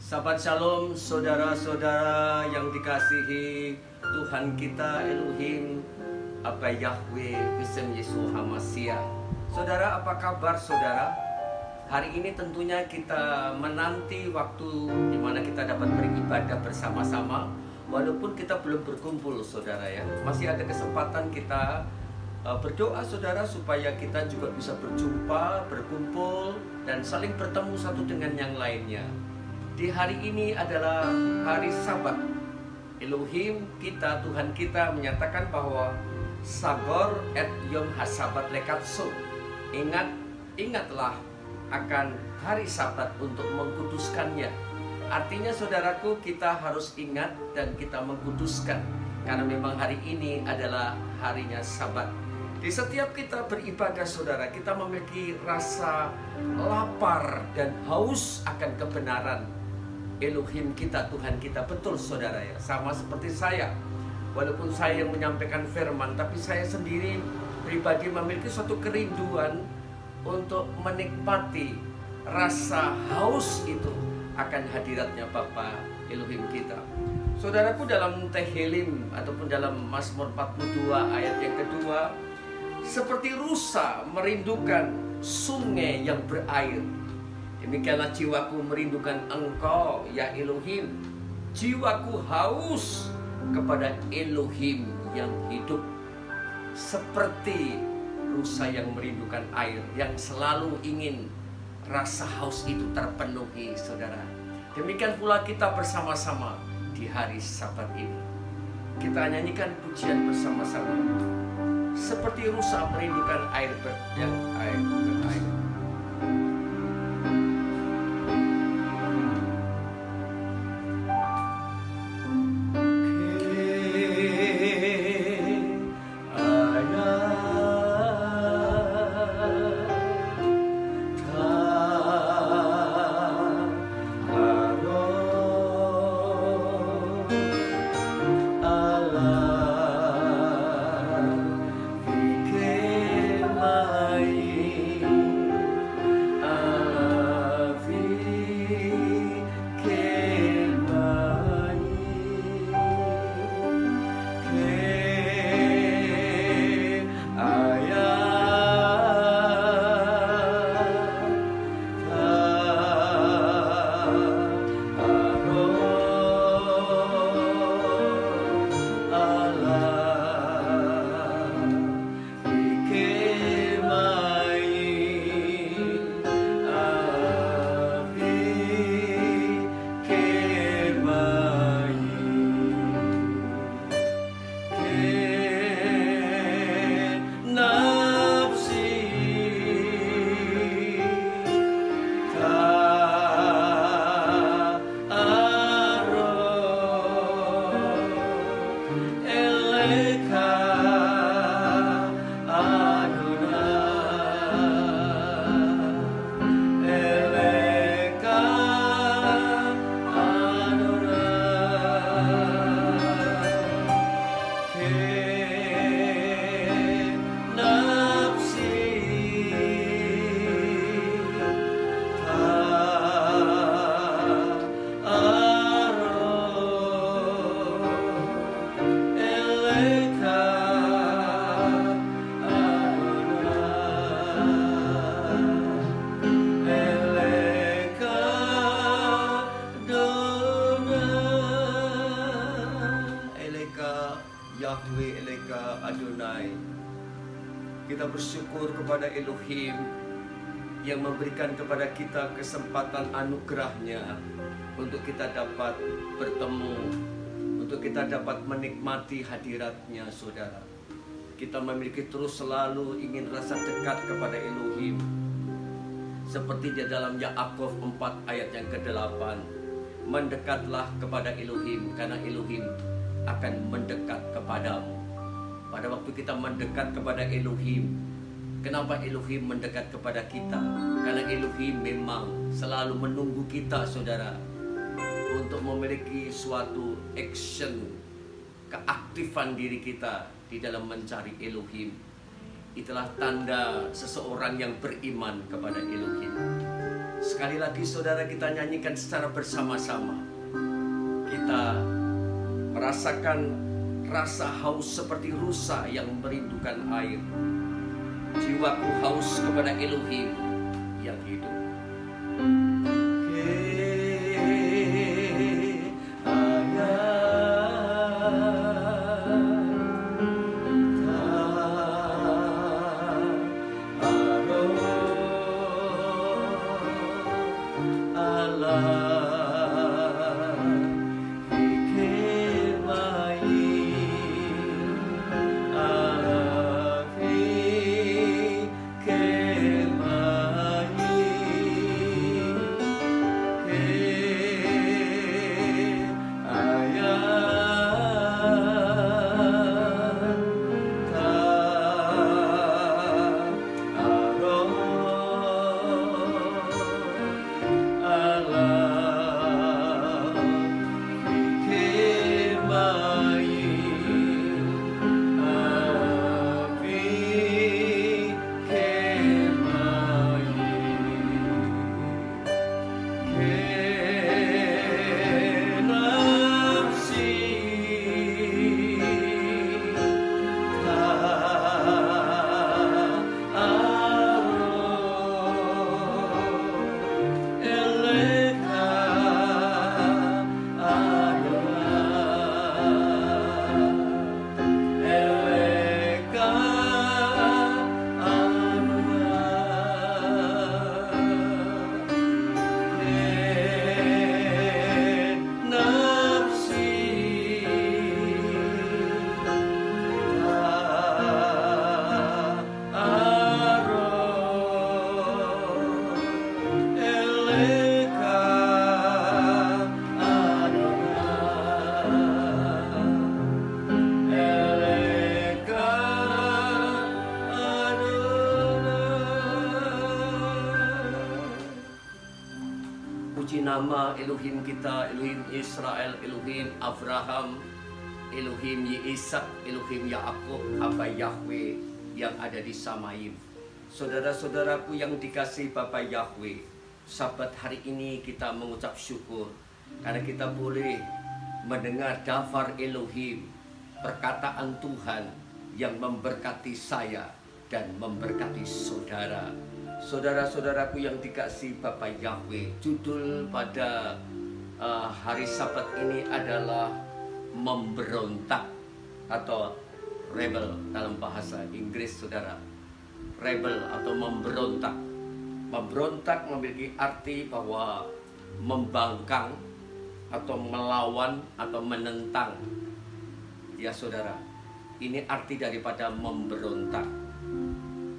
Sahabat Shalom, saudara-saudara yang dikasihi Tuhan kita Elohim, Abba Yahweh, Bism Yeshua HaMashiach. Saudara, apa kabar saudara? Hari ini tentunya kita menanti waktu di mana kita dapat beribadah bersama-sama. Walaupun kita belum berkumpul saudara ya, masih ada kesempatan kita berdoa saudara, supaya kita juga bisa berjumpa, berkumpul, dan saling bertemu satu dengan yang lainnya. Di hari ini adalah hari Sabat. Elohim kita, Tuhan kita menyatakan bahwa Sagor et Yom HaSabat Lekatso. Ingatlah akan hari Sabat untuk mengkuduskannya. Artinya saudaraku, kita harus ingat dan kita mengkuduskan, karena memang hari ini adalah harinya Sabat. Di setiap kita beribadah saudara, kita memiliki rasa lapar dan haus akan kebenaran Elohim kita, Tuhan kita. Betul saudara ya, sama seperti saya. Walaupun saya yang menyampaikan firman, tapi saya sendiri pribadi memiliki suatu kerinduan untuk menikmati rasa haus itu akan hadiratnya Bapa Elohim kita. Saudaraku, dalam Tehillim ataupun dalam Mazmur 42 ayat yang kedua, seperti rusa merindukan sungai yang berair, demikianlah jiwaku merindukan Engkau ya Elohim. Jiwaku haus kepada Elohim yang hidup. Seperti rusa yang merindukan air, yang selalu ingin rasa haus itu terpenuhi saudara. Demikian pula kita bersama-sama di hari Sabat ini. Kita nyanyikan pujian bersama-sama. Seperti rusa merindukan air yang air. Yahweh Eleka Adonai. Kita bersyukur kepada Elohim yang memberikan kepada kita kesempatan anugerahnya untuk kita dapat bertemu, untuk kita dapat menikmati hadiratnya saudara. Kita memiliki terus selalu ingin rasa dekat kepada Elohim, seperti di dalam Yakov 4 ayat yang ke-8. Mendekatlah kepada Elohim, karena Elohim akan mendekat kepadamu. Pada waktu kita mendekat kepada Elohim, kenapa Elohim mendekat kepada kita? Karena Elohim memang selalu menunggu kita saudara, untuk memiliki suatu action, keaktifan diri kita di dalam mencari Elohim. Itulah tanda seseorang yang beriman kepada Elohim. Sekali lagi saudara, kita nyanyikan secara bersama-sama. Kita merasakan rasa haus seperti rusa yang merindukan air. Jiwaku haus kepada Elohim yang hidup. Puji nama Elohim kita, Elohim Israel, Elohim Abraham, Elohim Ishak, Elohim Yakub, Aba Yahweh yang ada di Samayim. Saudara-saudaraku yang dikasihi Bapa Yahweh, Sabat hari ini kita mengucap syukur karena kita boleh mendengar dafar Elohim, perkataan Tuhan yang memberkati saya dan memberkati saudara. Saudara-saudaraku yang dikasihi Bapa Yahweh, judul pada hari Sabat ini adalah memberontak atau rebel dalam bahasa Inggris, saudara. Rebel atau memberontak. Memberontak memiliki arti bahwa membangkang atau melawan atau menentang. Ya saudara, ini arti daripada memberontak.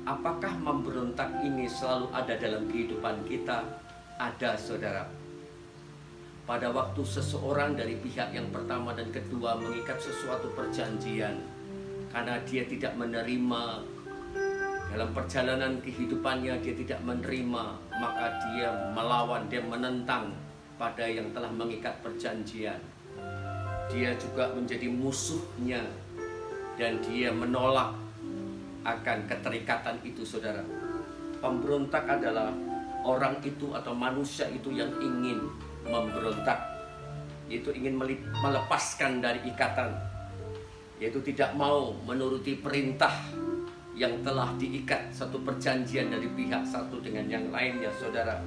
Apakah memberontak ini selalu ada dalam kehidupan kita? Ada, saudara. Pada waktu seseorang dari pihak yang pertama dan kedua mengikat sesuatu perjanjian, karena dia tidak menerima dalam perjalanan kehidupannya, dia tidak menerima, maka dia melawan, dia menentang pada yang telah mengikat perjanjian. Dia juga menjadi musuhnya dan dia menolak akan keterikatan itu, saudara. Pemberontak adalah orang itu atau manusia itu yang ingin memberontak, yaitu ingin melepaskan dari ikatan, yaitu tidak mau menuruti perintah yang telah diikat, satu perjanjian dari pihak satu dengan yang lainnya, saudara.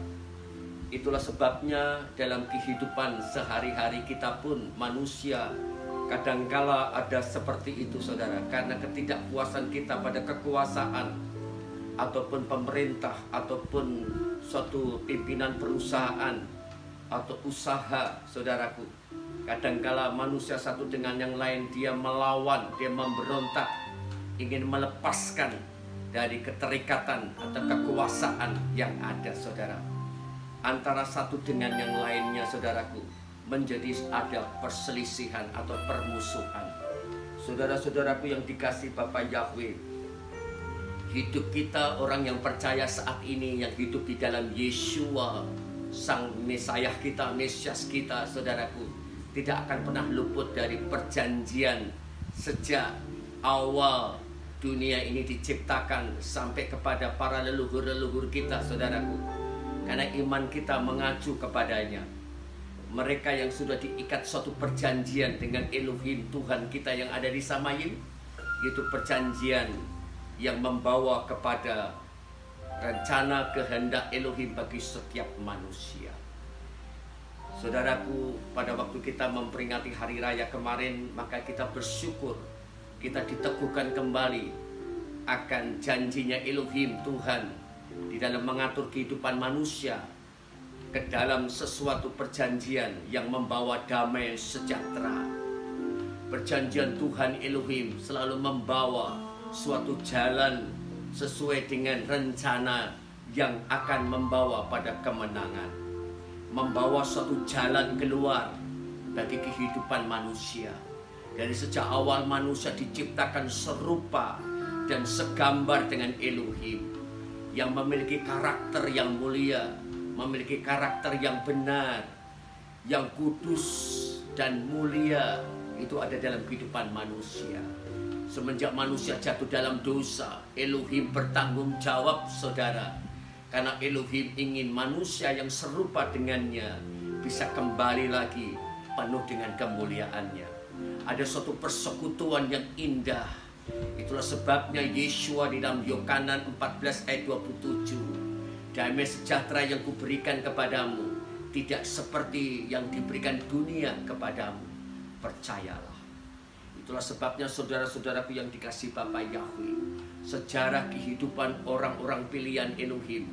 Itulah sebabnya dalam kehidupan sehari-hari kita pun manusia kadangkala ada seperti itu, saudara. Karena ketidakpuasan kita pada kekuasaan ataupun pemerintah ataupun suatu pimpinan perusahaan atau usaha, saudaraku. Kadangkala manusia satu dengan yang lain dia melawan, dia memberontak, ingin melepaskan dari keterikatan atau kekuasaan yang ada, saudara. Antara satu dengan yang lainnya, saudaraku, menjadi ada perselisihan atau permusuhan. Saudara-saudaraku yang dikasihi Bapa Yahweh, hidup kita orang yang percaya saat ini, yang hidup di dalam Yeshua, Sang Mesias kita, Mesias kita, saudaraku, tidak akan pernah luput dari perjanjian sejak awal dunia ini diciptakan sampai kepada para leluhur-leluhur kita, saudaraku. karena iman kita mengacu kepadanya. Mereka yang sudah diikat suatu perjanjian dengan Elohim Tuhan kita yang ada di Samayim, yaitu perjanjian yang membawa kepada rencana kehendak Elohim bagi setiap manusia. Saudaraku, pada waktu kita memperingati hari raya kemarin, maka kita bersyukur kita diteguhkan kembali akan janjinya Elohim Tuhan di dalam mengatur kehidupan manusia ke dalam sesuatu perjanjian yang membawa damai sejahtera. Perjanjian Tuhan Elohim selalu membawa suatu jalan sesuai dengan rencana yang akan membawa pada kemenangan, membawa suatu jalan keluar bagi kehidupan manusia. Dari sejak awal manusia diciptakan serupa dan segambar dengan Elohim, yang memiliki karakter yang mulia, memiliki karakter yang benar, yang kudus dan mulia. Itu ada dalam kehidupan manusia. Semenjak manusia jatuh dalam dosa, Elohim bertanggung jawab, saudara. Karena Elohim ingin manusia yang serupa dengannya bisa kembali lagi penuh dengan kemuliaannya. Ada suatu persekutuan yang indah. Itulah sebabnya Yeshua di dalam Yohanan 14 ayat 27, damai sejahtera yang kuberikan kepadamu tidak seperti yang diberikan dunia kepadamu. Percayalah. Itulah sebabnya saudara-saudaraku yang dikasihi Bapa Yahweh, sejarah kehidupan orang-orang pilihan Elohim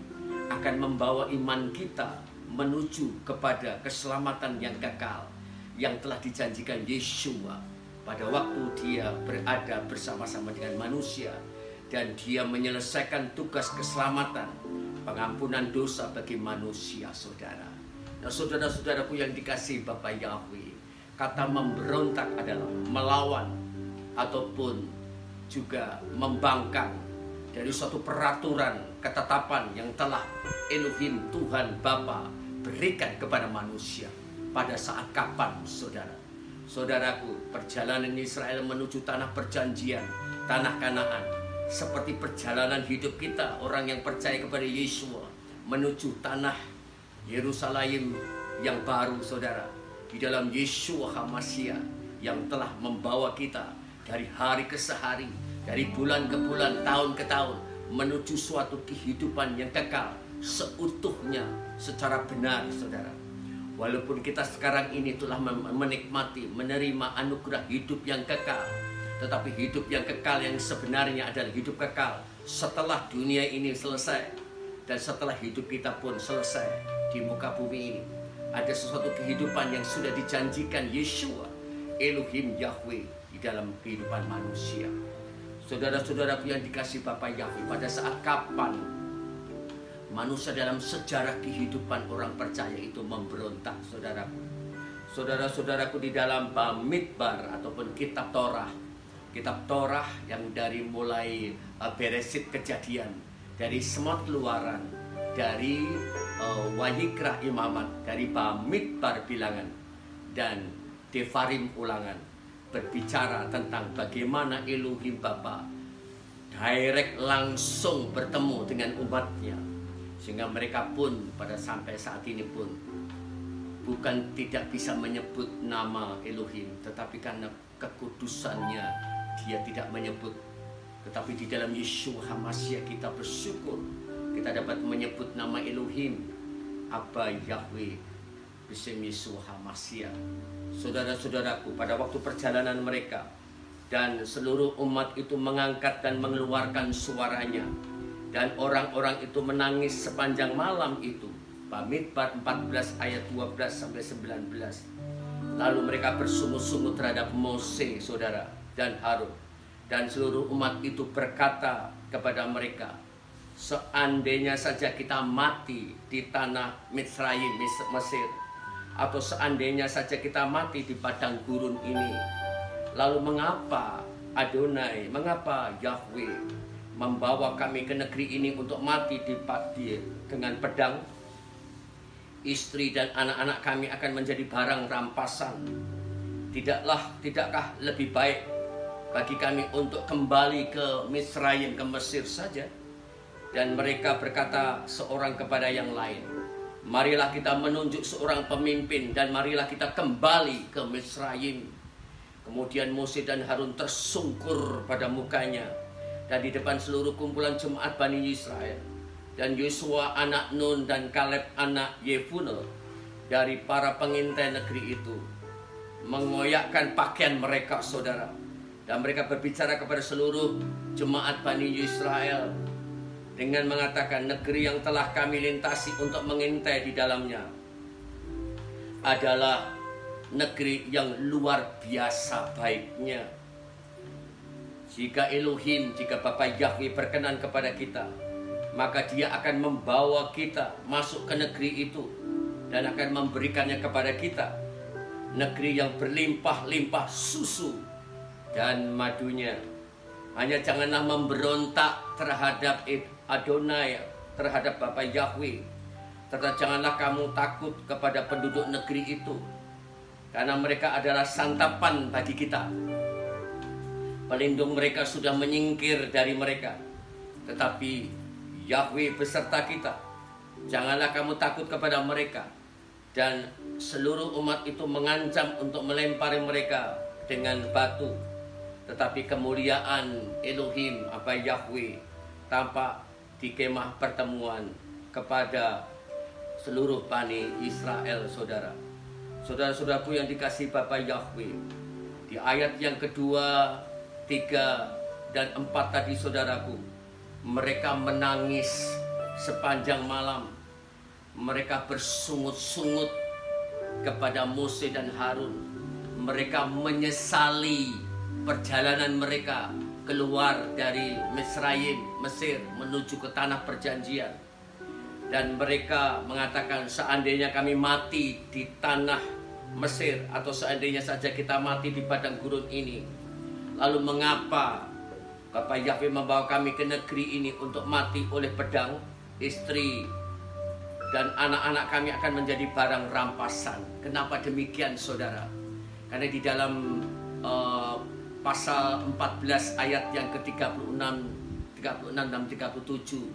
akan membawa iman kita menuju kepada keselamatan yang kekal yang telah dijanjikan Yeshua pada waktu dia berada bersama-sama dengan manusia dan dia menyelesaikan tugas keselamatan, pengampunan dosa bagi manusia, saudara. Nah, saudara-saudaraku yang dikasihi Bapa Yahweh, kata memberontak adalah melawan ataupun juga membangkang dari suatu peraturan ketetapan yang telah Elohim Tuhan Bapa berikan kepada manusia. Pada saat kapan, saudara? Saudaraku, perjalanan Israel menuju tanah perjanjian, tanah Kanaan, seperti perjalanan hidup kita, orang yang percaya kepada Yeshua, menuju tanah Yerusalem yang baru, saudara. Di dalam Yeshua HaMashiach yang telah membawa kita dari hari ke hari, dari bulan ke bulan, tahun ke tahun, menuju suatu kehidupan yang kekal seutuhnya secara benar, saudara. Walaupun kita sekarang ini telah menikmati, menerima anugerah hidup yang kekal, tetapi hidup yang kekal yang sebenarnya adalah hidup kekal setelah dunia ini selesai dan setelah hidup kita pun selesai di muka bumi ini. Ada sesuatu kehidupan yang sudah dijanjikan Yeshua, Elohim Yahweh di dalam kehidupan manusia. Saudara-saudaraku yang dikasihi Bapa Yahweh, pada saat kapan manusia dalam sejarah kehidupan orang percaya itu memberontak, saudaraku? Saudara-saudaraku, di dalam Bamidbar ataupun Kitab Torah yang dari mulai Beresit Kejadian, dari Semot Keluaran, dari Wayikra Imamat, dari Bamidbar Bilangan, dan Devarim Ulangan, berbicara tentang bagaimana Elohim Bapa direct langsung bertemu dengan umatnya, sehingga mereka pun pada sampai saat ini pun bukan tidak bisa menyebut nama Elohim, tetapi karena kekudusannya dia tidak menyebut. Tetapi di dalam Yeshua HaMashiach kita bersyukur kita dapat menyebut nama Elohim, Abba Yahweh, Bism Yeshua HaMashiach. Saudara-saudaraku, pada waktu perjalanan mereka dan seluruh umat itu mengangkat dan mengeluarkan suaranya, dan orang-orang itu menangis sepanjang malam itu. Bamidbar 14 ayat 12 sampai 19. Lalu mereka bersungut-sungut terhadap Mose, saudara, dan Harun. Dan seluruh umat itu berkata kepada mereka, seandainya saja kita mati di tanah Mitzrayim, Mesir, atau seandainya saja kita mati di padang gurun ini, lalu mengapa Adonai, mengapa Yahweh membawa kami ke negeri ini untuk mati dengan pedang? Istri dan anak-anak kami akan menjadi barang rampasan. Tidakkah lebih baik bagi kami untuk kembali ke Misraim, ke Mesir saja? Dan mereka berkata seorang kepada yang lain, Marilah kita menunjuk seorang pemimpin dan marilah kita kembali ke Misraim. Kemudian Mose dan Harun tersungkur pada mukanya dan di depan seluruh kumpulan jemaat Bani Israel. Dan Yosua anak Nun dan Kaleb anak Yefune dari para pengintai negeri itu mengoyakkan pakaian mereka, saudara. Dan mereka berbicara kepada seluruh jemaat Bani Israel dengan mengatakan, negeri yang telah kami lintasi untuk mengintai di dalamnya adalah negeri yang luar biasa baiknya. Jika Elohim, jika Bapa Yahweh berkenan kepada kita, maka Dia akan membawa kita masuk ke negeri itu dan akan memberikannya kepada kita. Negeri yang berlimpah-limpah susu dan madunya. Hanya janganlah memberontak terhadap Adonai, terhadap Bapa Yahweh. Tetapi janganlah kamu takut kepada penduduk negeri itu, karena mereka adalah santapan bagi kita. Pelindung mereka sudah menyingkir dari mereka, tetapi Yahweh beserta kita. Janganlah kamu takut kepada mereka. Dan seluruh umat itu mengancam untuk melempari mereka dengan batu. Tetapi kemuliaan Elohim, Bapa Yahweh, tampak di kemah pertemuan kepada seluruh Bani Israel, saudara. Saudara-saudaraku yang dikasihi Bapa Yahweh, di ayat yang kedua, 3 dan 4 tadi, saudaraku, mereka menangis sepanjang malam. Mereka bersungut-sungut kepada Mose dan Harun. Mereka menyesali perjalanan mereka keluar dari Misraim, Mesir, menuju ke tanah perjanjian. Dan mereka mengatakan, seandainya kami mati di tanah Mesir, atau seandainya saja kita mati di padang gurun ini, lalu mengapa Bapa Yahweh membawa kami ke negeri ini untuk mati oleh pedang? Istri dan anak-anak kami akan menjadi barang rampasan. Kenapa demikian, saudara? Karena di dalam pasal 14 ayat yang ke-36, 36 dan 37,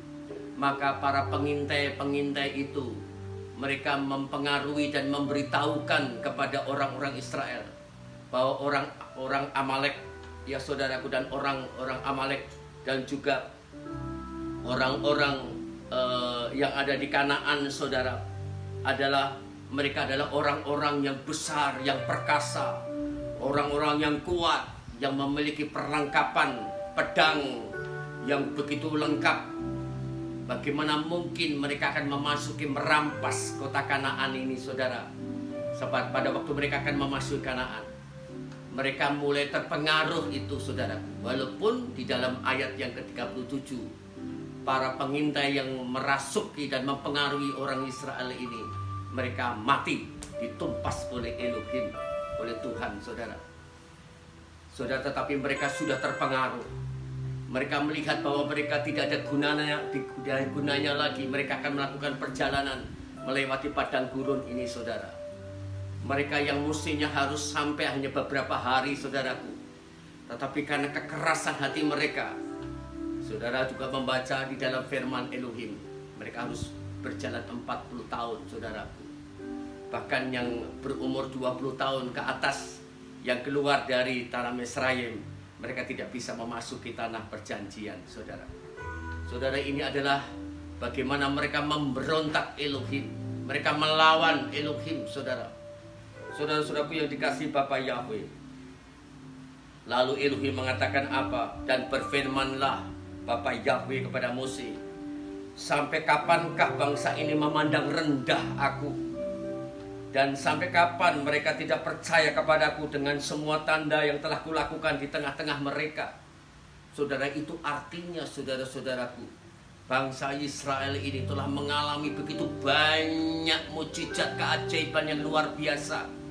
maka para pengintai itu mereka mempengaruhi dan memberitahukan kepada orang-orang Israel bahwa orang Amalek, ya saudaraku, dan orang Amalek dan juga orang-orang yang ada di Kanaan, saudara, mereka adalah orang-orang yang besar, yang perkasa, orang-orang yang kuat, yang memiliki perlengkapan pedang yang begitu lengkap. Bagaimana mungkin mereka akan memasuki, merampas kota Kanaan ini, saudara? Sebab pada waktu mereka akan memasuki Kanaan, mereka mulai terpengaruh itu, saudara. Walaupun di dalam ayat yang ke-37, para pengintai yang merasuki dan mempengaruhi orang Israel ini, mereka mati, ditumpas oleh Elohim, oleh Tuhan, saudara. Saudara, tetapi mereka sudah terpengaruh. Mereka melihat bahwa mereka tidak ada gunanya lagi. Mereka akan melakukan perjalanan melewati padang gurun ini, saudara. Mereka yang mestinya harus sampai hanya beberapa hari, saudaraku, tetapi karena kekerasan hati mereka, saudara juga membaca di dalam firman Elohim, mereka harus berjalan 40 tahun, saudaraku. Bahkan yang berumur 20 tahun ke atas, yang keluar dari tanah Misraim, mereka tidak bisa memasuki tanah perjanjian, saudara. Saudara, ini adalah bagaimana mereka memberontak Elohim. Mereka melawan Elohim, saudara. Saudara-saudaraku yang dikasihi Bapa Yahweh, lalu Elohim mengatakan apa? Dan berfirmanlah Bapa Yahweh kepada Mose, sampai kapankah bangsa ini memandang rendah aku? Dan sampai kapan mereka tidak percaya kepadaku dengan semua tanda yang telah kulakukan di tengah-tengah mereka? Saudara, itu artinya, saudara-saudaraku, bangsa Israel ini telah mengalami begitu banyak mukjizat keajaiban yang luar biasa.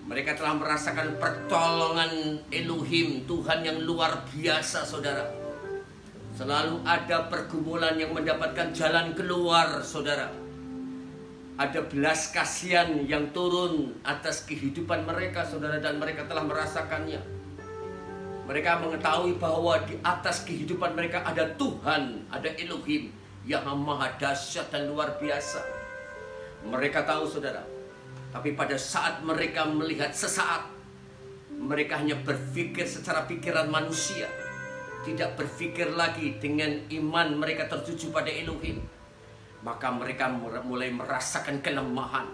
Mereka telah merasakan pertolongan Elohim, Tuhan yang luar biasa, saudara. Selalu ada pergumulan yang mendapatkan jalan keluar, saudara. Ada belas kasihan yang turun atas kehidupan mereka, saudara, dan mereka telah merasakannya. Mereka mengetahui bahwa di atas kehidupan mereka ada Tuhan, ada Elohim yang maha dahsyat dan luar biasa. Mereka tahu saudara. Tapi pada saat mereka melihat sesaat, mereka hanya berpikir secara pikiran manusia. Tidak berpikir lagi dengan iman mereka tertuju pada Elohim. Maka mereka mulai merasakan kelemahan.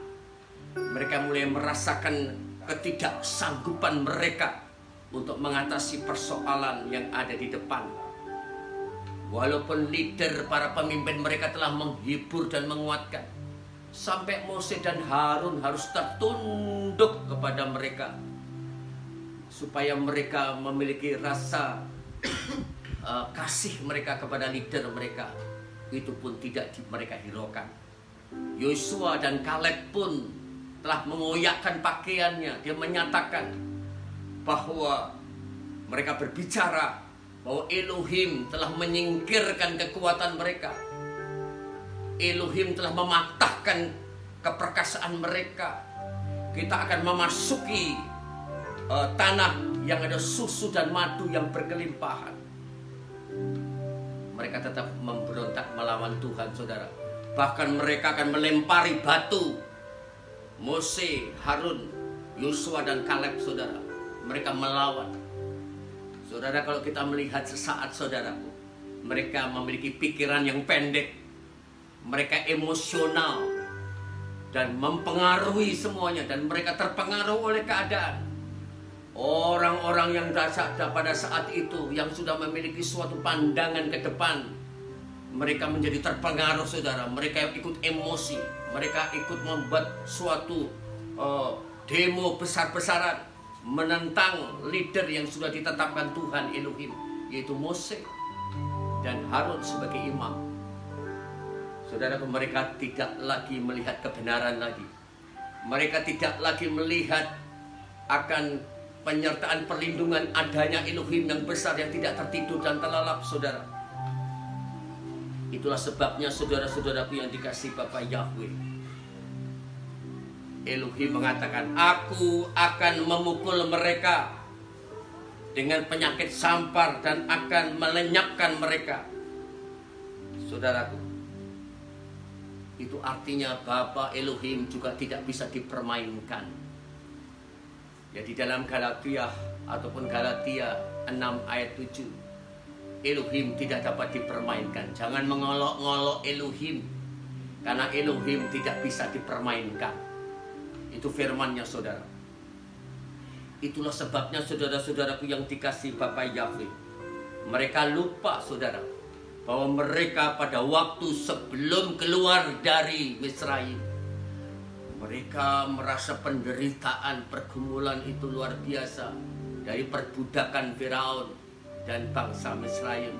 Mereka mulai merasakan ketidaksanggupan mereka untuk mengatasi persoalan yang ada di depan. Walaupun leader, para pemimpin mereka telah menghibur dan menguatkan, sampai Mose dan Harun harus tertunduk kepada mereka, supaya mereka memiliki rasa kasih mereka kepada leader mereka. Itu pun tidak mereka hiraukan. Yosua dan Kaleb pun telah mengoyakkan pakaiannya. Dia menyatakan bahwa mereka berbicara bahwa Elohim telah menyingkirkan kekuatan mereka. Elohim telah mematahkan keperkasaan mereka. Kita akan memasuki tanah yang ada susu dan madu yang berkelimpahan. Mereka tetap memberontak melawan Tuhan, saudara. Bahkan mereka akan melempari batu. Mose, Harun, Yosua dan Kaleb, saudara, mereka melawan. Saudara, kalau kita melihat sesaat, saudaraku, mereka memiliki pikiran yang pendek. Mereka emosional dan mempengaruhi semuanya, dan mereka terpengaruh oleh keadaan. Orang-orang yang pada saat itu yang sudah memiliki suatu pandangan ke depan, mereka menjadi terpengaruh, saudara. Mereka ikut emosi. Mereka ikut membuat suatu demo besar-besaran menentang leader yang sudah ditetapkan Tuhan Elohim, yaitu Mose dan Harun sebagai imam. Saudara, mereka tidak lagi melihat kebenaran lagi. Mereka tidak lagi melihat akan penyertaan perlindungan adanya Elohim yang besar yang tidak tertidur dan terlelap, saudara. Itulah sebabnya, saudara-saudaraku yang dikasihi Bapa Yahweh, Elohim mengatakan, aku akan memukul mereka dengan penyakit sampar dan akan melenyapkan mereka. Saudaraku, itu artinya Bapa Elohim juga tidak bisa dipermainkan. Jadi dalam Galatia ataupun Galatia 6 ayat 7, Elohim tidak dapat dipermainkan. Jangan mengolok-ngolok Elohim, karena Elohim tidak bisa dipermainkan. Itu firman-Nya, saudara. Itulah sebabnya, saudara-saudaraku yang dikasihi Bapa Yahweh, mereka lupa, saudara, bahwa mereka pada waktu sebelum keluar dari Misraim, mereka merasa penderitaan, pergumulan itu luar biasa dari perbudakan Firaun dan bangsa Misraim.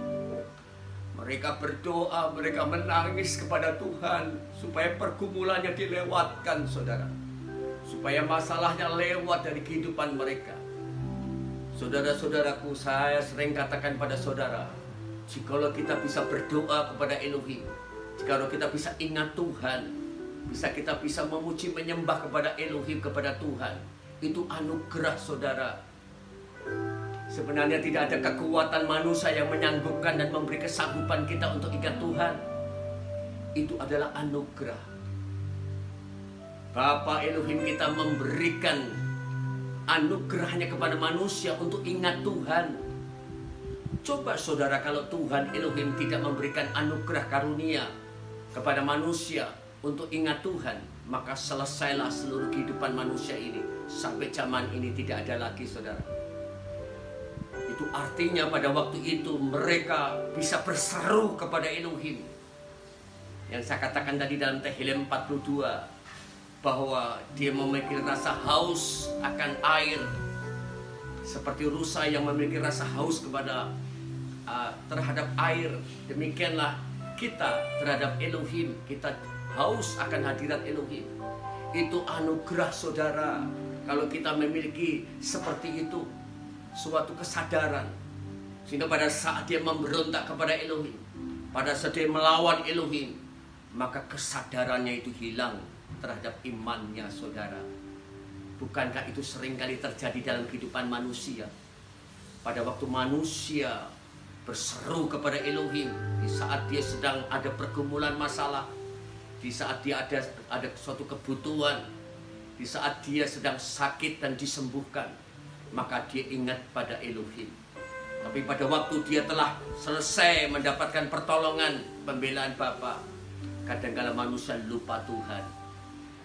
Mereka berdoa, mereka menangis kepada Tuhan supaya pergumulannya dilewatkan, saudara. Supaya masalahnya lewat dari kehidupan mereka. Saudara-saudaraku, saya sering katakan pada saudara, jikalau kita bisa berdoa kepada Elohim, jikalau kita bisa ingat Tuhan, kita bisa memuji menyembah kepada Elohim, kepada Tuhan, itu anugerah, saudara. Sebenarnya tidak ada kekuatan manusia yang menyanggupkan dan memberi kesanggupan kita untuk ingat Tuhan. Itu adalah anugerah. Bapa Elohim kita memberikan anugerahnya kepada manusia untuk ingat Tuhan. Coba saudara, kalau Tuhan Elohim tidak memberikan anugerah karunia kepada manusia untuk ingat Tuhan, maka selesailah seluruh kehidupan manusia ini. Sampai zaman ini tidak ada lagi, saudara. Itu artinya pada waktu itu mereka bisa berseru kepada Elohim. Yang saya katakan tadi dalam Tehillim 42, bahwa dia memiliki rasa haus akan air, seperti rusa yang memiliki rasa haus terhadap air. Demikianlah kita terhadap Elohim, kita haus akan hadirat Elohim. Itu anugerah, saudara. Kalau kita memiliki seperti itu, suatu kesadaran, sehingga pada saat dia memberontak kepada Elohim, pada saat dia melawan Elohim, maka kesadarannya itu hilang terhadap imannya, saudara. Bukankah itu seringkali terjadi dalam kehidupan manusia? Pada waktu manusia berseru kepada Elohim, di saat dia sedang ada pergumulan masalah, di saat dia ada suatu kebutuhan, di saat dia sedang sakit dan disembuhkan, maka dia ingat pada Elohim. Tapi pada waktu dia telah selesai mendapatkan pertolongan, pembelaan Bapa, kadang-kala manusia lupa Tuhan.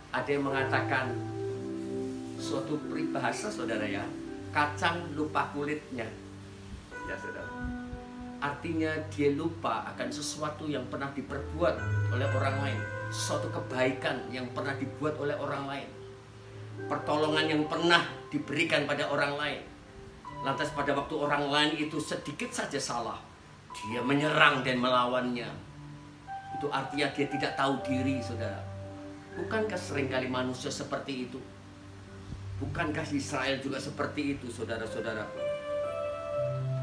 Ada yang mengatakan suatu peribahasa, saudara ya, kacang lupa kulitnya. Ya saudara. Artinya dia lupa akan sesuatu yang pernah diperbuat oleh orang lain, suatu kebaikan yang pernah dibuat oleh orang lain, pertolongan yang pernah diberikan pada orang lain. Lantas pada waktu orang lain itu sedikit saja salah, dia menyerang dan melawannya. Itu artinya dia tidak tahu diri, saudara. Bukankah seringkali manusia seperti itu? Bukankah Israel juga seperti itu, saudara-saudaraku?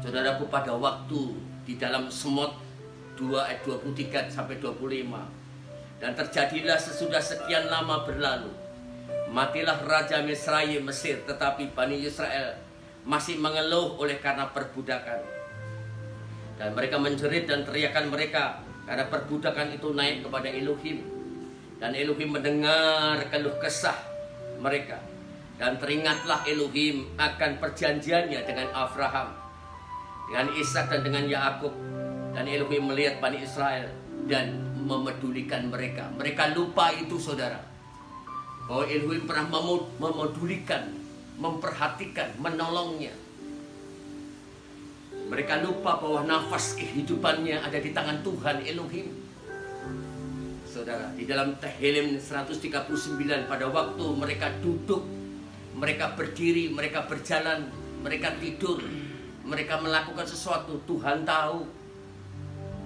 Saudaraku, pada waktu di dalam Semot 2 ayat 23 sampai 25. Dan terjadilah sesudah sekian lama berlalu, matilah Raja Mesir, tetapi Bani Israel masih mengeluh oleh karena perbudakan. Dan mereka menjerit dan teriakan mereka karena perbudakan itu naik kepada Elohim. Dan Elohim mendengar keluh kesah mereka. Dan teringatlah Elohim akan perjanjiannya dengan Abraham, dengan Ishak dan dengan Yakub. Dan Elohim melihat Bani Israel dan memedulikan mereka. Mereka lupa itu, saudara, bahwa Elohim pernah memedulikan, memperhatikan, menolongnya. Mereka lupa bahwa nafas kehidupannya ada di tangan Tuhan Elohim. Saudara, di dalam Tehillim 139, pada waktu mereka duduk, mereka berdiri, mereka berjalan, mereka tidur, mereka melakukan sesuatu, Tuhan tahu.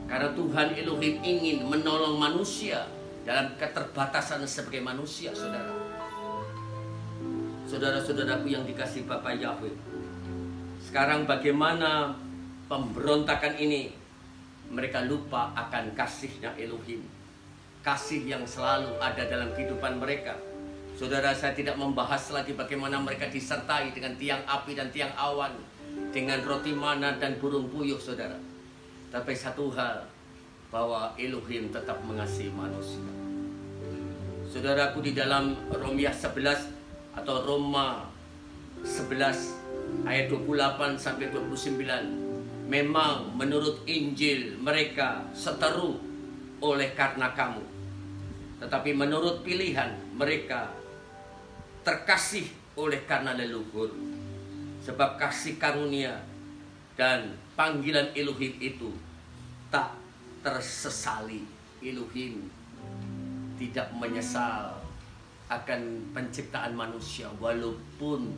Karena Tuhan Elohim ingin menolong manusia dalam keterbatasan sebagai manusia, saudara. Saudara-saudaraku yang dikasihi Bapa Yahweh, sekarang bagaimana pemberontakan ini? Mereka lupa akan kasihnya Elohim, kasih yang selalu ada dalam kehidupan mereka. Saudara, saya tidak membahas lagi bagaimana mereka disertai dengan tiang api dan tiang awan, dengan roti mana dan burung puyuh, saudara. Tapi satu hal, bahwa Elohim tetap mengasihi manusia. Saudaraku, di dalam Roma 11 atau Roma 11 ayat 28 sampai 29, memang menurut Injil mereka seteru oleh karena kamu, tetapi menurut pilihan mereka terkasih oleh karena leluhur. Sebab kasih karunia dan panggilan Elohim itu tak tersesali. Elohim tidak menyesal akan penciptaan manusia, walaupun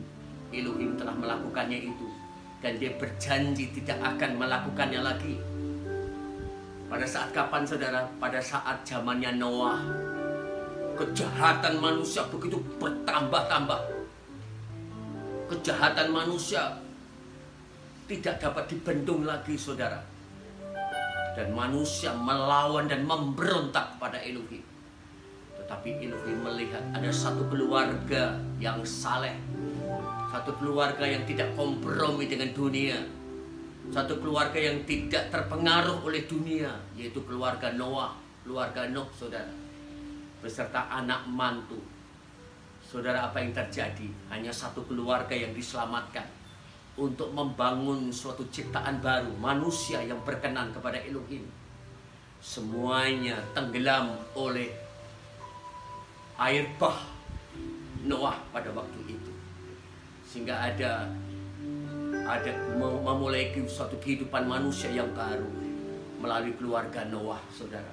Elohim telah melakukannya itu, dan dia berjanji tidak akan melakukannya lagi. Pada saat kapan, saudara? Pada saat zamannya Noah, kejahatan manusia begitu bertambah-tambah. Kejahatan manusia tidak dapat dibendung lagi, saudara. Dan manusia melawan dan memberontak pada Elohim. Tetapi Elohim melihat ada satu keluarga yang saleh, satu keluarga yang tidak kompromi dengan dunia, satu keluarga yang tidak terpengaruh oleh dunia, yaitu keluarga Noah, keluarga Nuh, saudara, beserta anak mantu. Saudara, apa yang terjadi? Hanya satu keluarga yang diselamatkan untuk membangun suatu ciptaan baru, manusia yang berkenan kepada Elohim. Semuanya tenggelam oleh air bah Noah pada waktu itu, sehingga ada memulai suatu kehidupan manusia yang baru melalui keluarga Noah, saudara.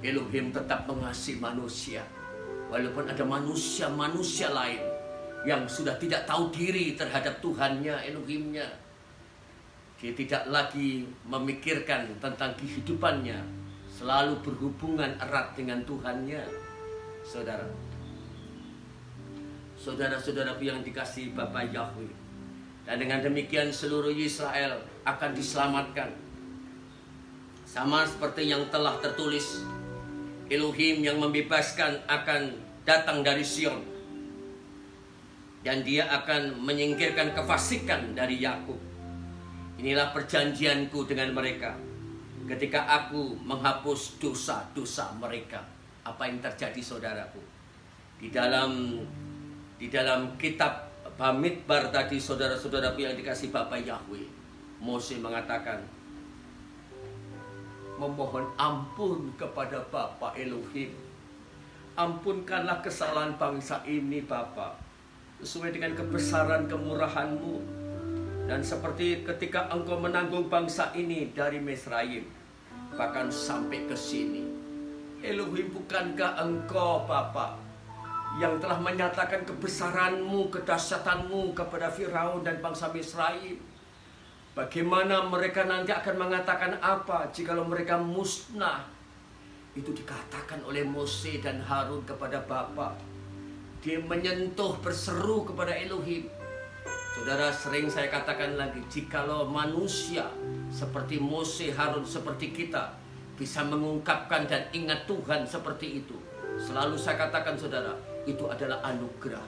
Elohim tetap mengasihi manusia, walaupun ada manusia lain yang sudah tidak tahu diri terhadap Tuhannya, Elohimnya. Dia tidak lagi memikirkan tentang kehidupannya, selalu berhubungan erat dengan Tuhannya. Saudara-saudaraku yang dikasihi Bapa Yahweh, dan dengan demikian seluruh Israel akan diselamatkan. Sama seperti yang telah tertulis, Elohim yang membebaskan akan datang dari Sion, dan dia akan menyingkirkan kefasikan dari Yakub. Inilah perjanjianku dengan mereka. ketika aku menghapus dosa-dosa mereka. Apa yang terjadi saudaraku? Di dalam kitab Bamidbar tadi, saudara-saudaraku yang dikasih Bapa Yahweh, Mose mengatakan, memohon ampun kepada Bapa Elohim. Ampunkanlah kesalahan bangsa ini Bapa, sesuai dengan kebesaran kemurahan-Mu. Dan seperti ketika Engkau menanggung bangsa ini dari Misraim, bahkan sampai ke sini. Elohim, bukankah Engkau Bapa yang telah menyatakan kebesaran-Mu, kedahsyatan-Mu kepada Firaun dan bangsa Misraim? Bagaimana mereka nanti akan mengatakan apa jikalau mereka musnah? Itu dikatakan oleh Mose dan Harun kepada Bapa. Dia menyentuh, berseru kepada Elohim. Saudara, sering saya katakan lagi, jikalau manusia seperti Mose, Harun, seperti kita bisa mengungkapkan dan ingat Tuhan seperti itu, selalu saya katakan saudara, itu adalah anugerah.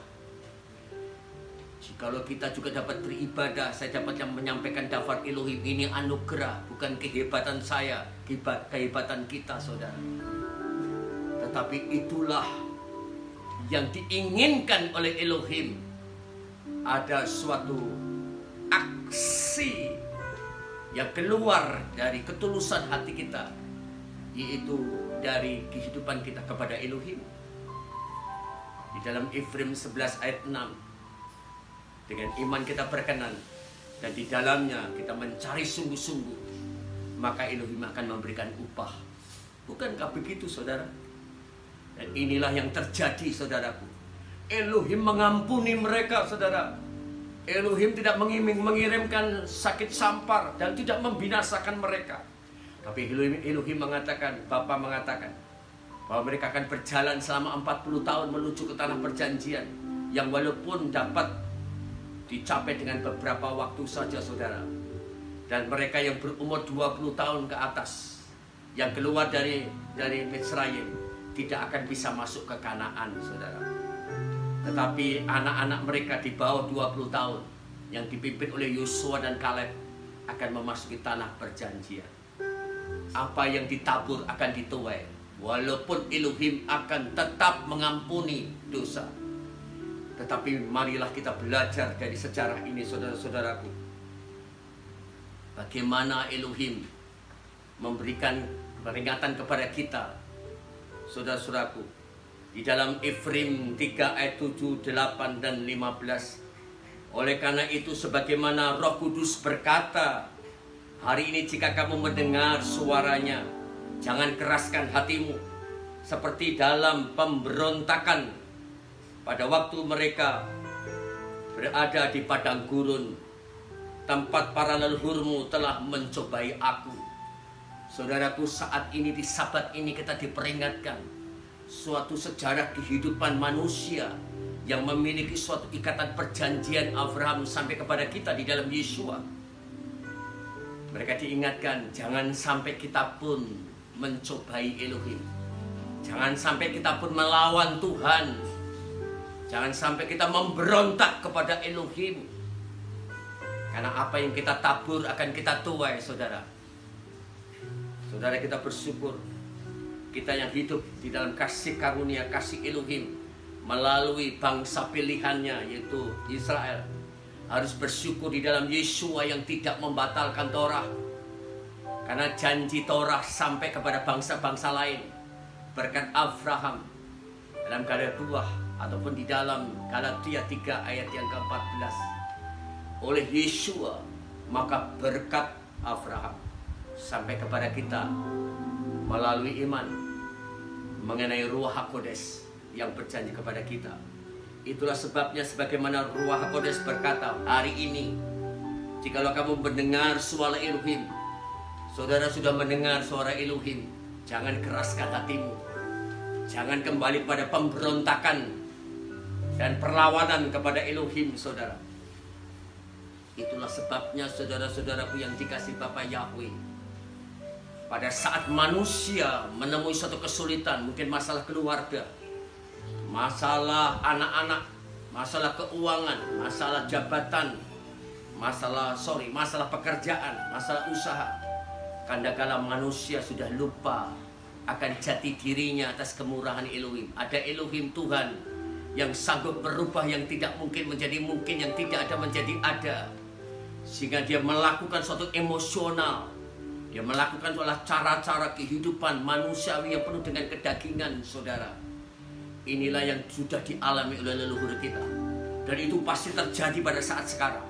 Jikalau kita juga dapat beribadah, saya dapat yang menyampaikan daftar Elohim, ini anugerah, bukan kehebatan saya, kehebatan kita saudara. Tetapi itulah yang diinginkan oleh Elohim. Ada suatu aksi yang keluar dari ketulusan hati kita, yaitu dari kehidupan kita kepada Elohim. Di dalam Efrim 11 ayat 6, dengan iman kita berkenan dan di dalamnya kita mencari sungguh-sungguh, maka Elohim akan memberikan upah. Bukankah begitu saudara? Dan inilah yang terjadi saudaraku. Elohim mengampuni mereka saudara. Elohim tidak mengirimkan sakit sampar dan tidak membinasakan mereka. Tapi Elohim mengatakan, Bapa mengatakan bahwa mereka akan berjalan selama 40 tahun menuju ke tanah perjanjian, yang walaupun dapat dicapai dengan beberapa waktu saja saudara. Dan mereka yang berumur 20 tahun ke atas, yang keluar dari Misraim, tidak akan bisa masuk ke Kanaan saudara. Tetapi anak-anak mereka di bawah 20 tahun yang dipimpin oleh Yosua dan Kaleb akan memasuki tanah perjanjian. Apa yang ditabur akan dituai, walaupun Elohim akan tetap mengampuni dosa. Tetapi marilah kita belajar dari sejarah ini saudara-saudaraku, bagaimana Elohim memberikan peringatan kepada kita saudara-saudaraku. Di dalam Efrim 3 ayat 7, 8 dan 15. Oleh karena itu sebagaimana Roh Kudus berkata, hari ini jika kamu mendengar suaranya, jangan keraskan hatimu seperti dalam pemberontakan pada waktu mereka berada di padang gurun, tempat para leluhurmu telah mencobai aku. Saudaraku, saat ini di Sabat ini kita diperingatkan suatu sejarah kehidupan manusia yang memiliki suatu ikatan perjanjian Abraham sampai kepada kita di dalam Yeshua. Mereka diingatkan, jangan sampai kita pun mencobai Elohim. Jangan sampai kita pun melawan Tuhan. Jangan sampai kita memberontak kepada Elohim. Karena apa yang kita tabur akan kita tuai saudara. Saudara, kita bersyukur kita yang hidup di dalam kasih karunia, kasih Elohim melalui bangsa pilihannya yaitu Israel, harus bersyukur di dalam Yeshua yang tidak membatalkan Torah. Karena janji Torah sampai kepada bangsa-bangsa lain berkat Abraham dalam Galatia ataupun di dalam Galatia 3 ayat yang ke-14. Oleh Yeshua maka berkat Abraham sampai kepada kita melalui iman mengenai Ruach HaKodes yang berjanji kepada kita. Itulah sebabnya sebagaimana Ruach HaKodes berkata, hari ini jikalau kamu mendengar suara Elohim, saudara sudah mendengar suara Elohim, jangan keraskan hatimu. Jangan kembali pada pemberontakan dan perlawanan kepada Elohim saudara. Itulah sebabnya saudara-saudaraku yang dikasih Bapa Yahweh, pada saat manusia menemui suatu kesulitan, mungkin masalah keluarga, masalah anak-anak, masalah keuangan, masalah jabatan, masalah pekerjaan, masalah usaha. Kadangkala manusia sudah lupa akan jati dirinya atas kemurahan Elohim. Ada Elohim Tuhan yang sanggup merubah yang tidak mungkin menjadi mungkin, yang tidak ada menjadi ada. Sehingga dia melakukan suatu emosional. Dia melakukan cara-cara kehidupan manusiawi yang penuh dengan kedagingan, saudara. Inilah yang sudah dialami oleh leluhur kita. Dan itu pasti terjadi pada saat sekarang.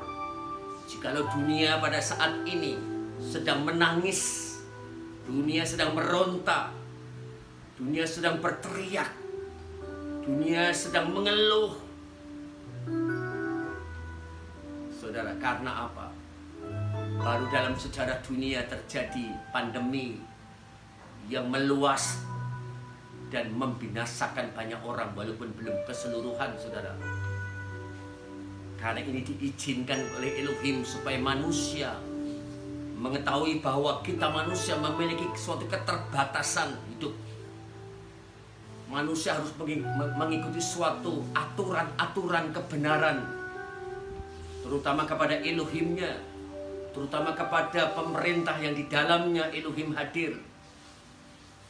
Jikalau dunia pada saat ini sedang menangis, dunia sedang meronta, dunia sedang berteriak, dunia sedang mengeluh, saudara, karena apa? Baru dalam sejarah dunia terjadi pandemi yang meluas dan membinasakan banyak orang, walaupun belum keseluruhan, saudara. Karena ini diizinkan oleh Elohim supaya manusia mengetahui bahwa kita manusia memiliki suatu keterbatasan hidup. Manusia harus mengikuti suatu aturan-aturan kebenaran, terutama kepada Elohimnya, terutama kepada pemerintah yang di dalamnya Elohim hadir,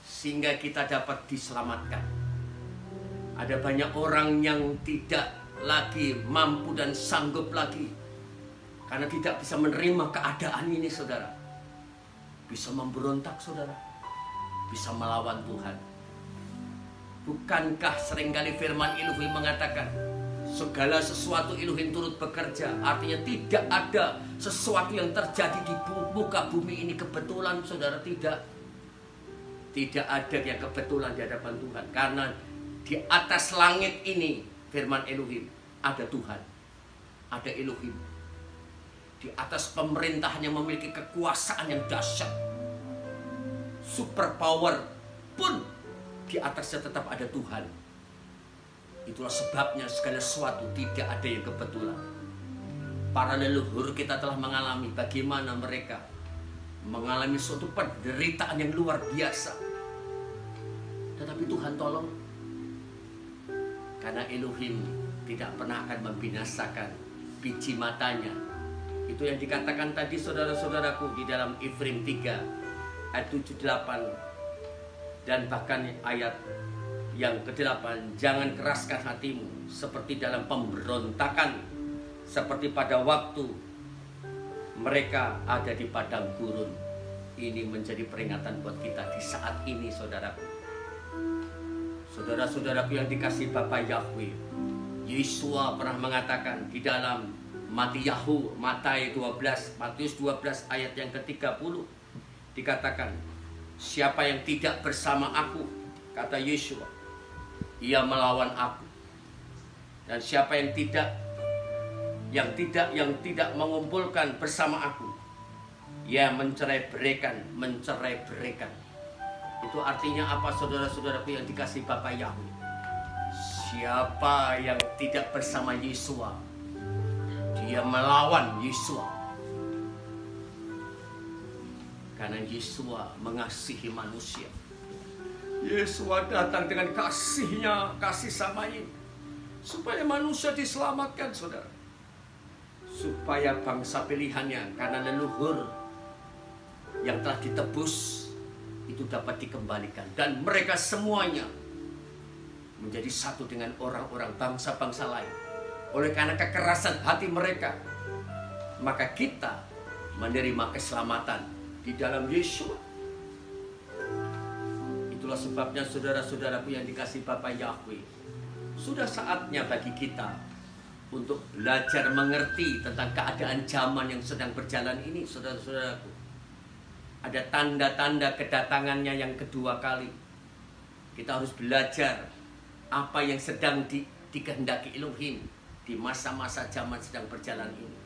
sehingga kita dapat diselamatkan. Ada banyak orang yang tidak lagi mampu dan sanggup lagi karena tidak bisa menerima keadaan ini, saudara. Bisa memberontak, saudara. Bisa melawan Tuhan. Bukankah seringkali firman Elohim mengatakan segala sesuatu Elohim turut bekerja? Artinya tidak ada sesuatu yang terjadi di muka bumi ini kebetulan, saudara. Tidak ada yang kebetulan di hadapan Tuhan. Karena di atas langit ini, firman Elohim, ada Tuhan, ada Elohim. Di atas pemerintahannya memiliki kekuasaan yang dahsyat, super power pun di atasnya tetap ada Tuhan. Itulah sebabnya segala sesuatu tidak ada yang kebetulan. Para leluhur kita telah mengalami bagaimana mereka mengalami suatu penderitaan yang luar biasa. Tetapi Tuhan tolong. Karena Elohim tidak pernah akan membinasakan biji matanya. Itu yang dikatakan tadi, saudara-saudaraku, di dalam Efrim 3 ayat 7-8 dan bahkan ayat yang ke-8. Jangan keraskan hatimu seperti dalam pemberontakan, seperti pada waktu mereka ada di padang gurun. Ini menjadi peringatan buat kita di saat ini, saudaraku. Saudara-saudaraku yang dikasihi Bapa Yahweh, Yesua pernah mengatakan di dalam Matius 12 ayat yang ke-30, dikatakan, siapa yang tidak bersama aku, kata Yesua, ia melawan aku. Dan siapa yang tidak mengumpulkan bersama aku, ia mencerai-beraikan. Itu artinya apa, saudara-saudaraku yang dikasihi Bapa Yahweh? Siapa yang tidak bersama Yesua, dia melawan Yesua. Karena Yesua mengasihi manusia. Yesua datang dengan kasihnya, kasih samanya, supaya manusia diselamatkan, saudara. Supaya bangsa pilihannya, karena leluhur yang telah ditebus, itu dapat dikembalikan. Dan mereka semuanya menjadi satu dengan orang-orang bangsa-bangsa lain. Oleh karena kekerasan hati mereka, maka kita menerima keselamatan di dalam Yesua. Itulah sebabnya, saudara-saudaraku yang dikasihi Bapa Yahweh, sudah saatnya bagi kita untuk belajar mengerti tentang keadaan zaman yang sedang berjalan ini, saudara-saudaraku. Ada tanda-tanda kedatangannya yang kedua kali. Kita harus belajar apa yang sedang dikehendaki Elohim di masa-masa zaman sedang berjalan ini.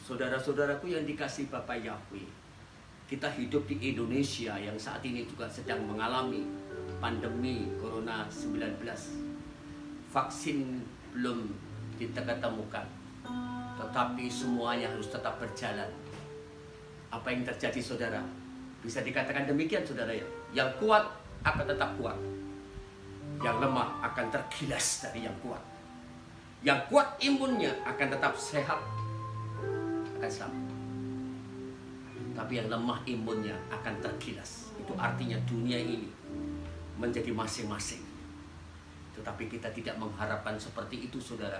Saudara-saudaraku yang dikasihi Bapa Yahweh, kita hidup di Indonesia yang saat ini juga sedang mengalami pandemi Corona 19. Vaksin belum ditemukan, tetapi semuanya harus tetap berjalan. Apa yang terjadi, saudara? Bisa dikatakan demikian, saudara ya. Yang kuat akan tetap kuat. Yang lemah akan tergilas dari yang kuat. Yang kuat imunnya akan tetap sehat, akan selamat. tapi yang lemah imunnya akan tergilas. Itu artinya dunia ini menjadi masing-masing. Tetapi kita tidak mengharapkan seperti itu, saudara.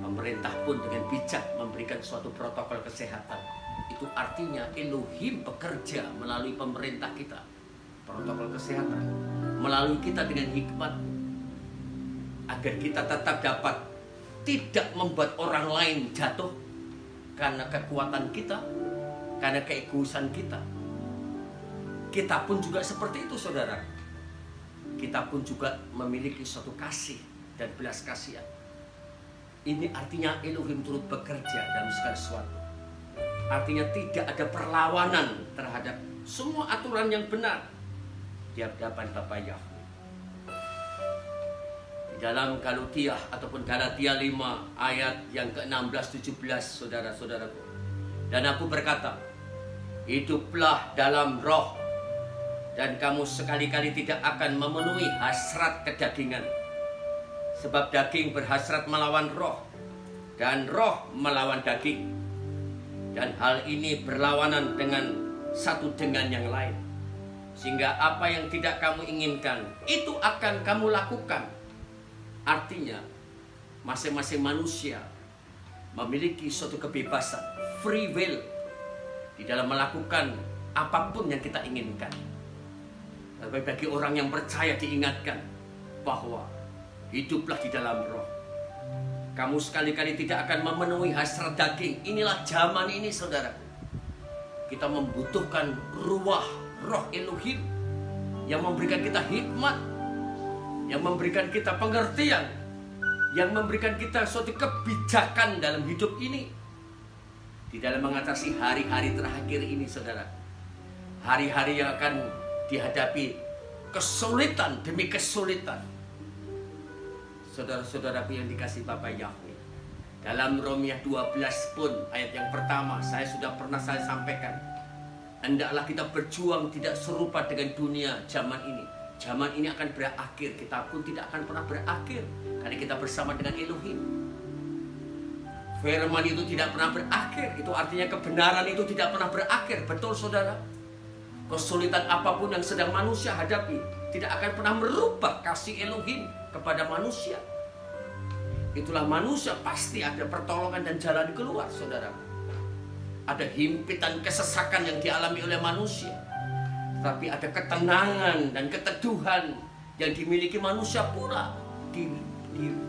Pemerintah pun dengan bijak memberikan suatu protokol kesehatan. Itu artinya Elohim bekerja melalui pemerintah kita, protokol kesehatan, melalui kita dengan hikmat, agar kita tetap dapat tidak membuat orang lain jatuh karena kekuatan kita, karena keegoisan kita. Kita pun juga seperti itu, saudara. Kita pun juga memiliki suatu kasih dan belas kasihan. Ini artinya Elohim turut bekerja dalam segala sesuatu. Artinya tidak ada perlawanan terhadap semua aturan yang benar di hadapan Bapa Yahweh. Di dalam Galatia ataupun Galatia 5 ayat yang ke-16-17, saudara-saudaraku. Dan aku berkata, hiduplah dalam roh, dan kamu sekali-kali tidak akan memenuhi hasrat kedagingan. Sebab daging berhasrat melawan roh, dan roh melawan daging. Dan hal ini berlawanan dengan satu dengan yang lain. Sehingga apa yang tidak kamu inginkan, itu akan kamu lakukan. Artinya, masing-masing manusia memiliki suatu kebebasan, free will, di dalam melakukan apapun yang kita inginkan. Tapi bagi orang yang percaya diingatkan bahwa hiduplah di dalam roh. Kamu sekali-kali tidak akan memenuhi hasrat daging. Inilah zaman ini, saudara. Kita membutuhkan ruah, roh Elohim yang memberikan kita hikmat, yang memberikan kita pengertian, yang memberikan kita suatu kebijakan dalam hidup ini, di dalam mengatasi hari-hari terakhir ini, saudara. Hari-hari yang akan dihadapi kesulitan demi kesulitan. Saudara-saudaraku yang dikasih Bapa Yahweh, dalam Romawi 12 pun ayat yang pertama saya sampaikan, hendaklah kita berjuang tidak serupa dengan dunia zaman ini. Zaman ini akan berakhir, kita pun tidak akan pernah berakhir karena kita bersama dengan Elohim. Firman itu tidak pernah berakhir, itu artinya kebenaran itu tidak pernah berakhir. Betul, saudara. Kesulitan apapun yang sedang manusia hadapi tidak akan pernah merubah kasih Elohim kepada manusia. Itulah manusia pasti ada pertolongan dan jalan keluar, saudara. Ada himpitan kesesakan yang dialami oleh manusia, tapi ada ketenangan dan keteduhan yang dimiliki manusia pula di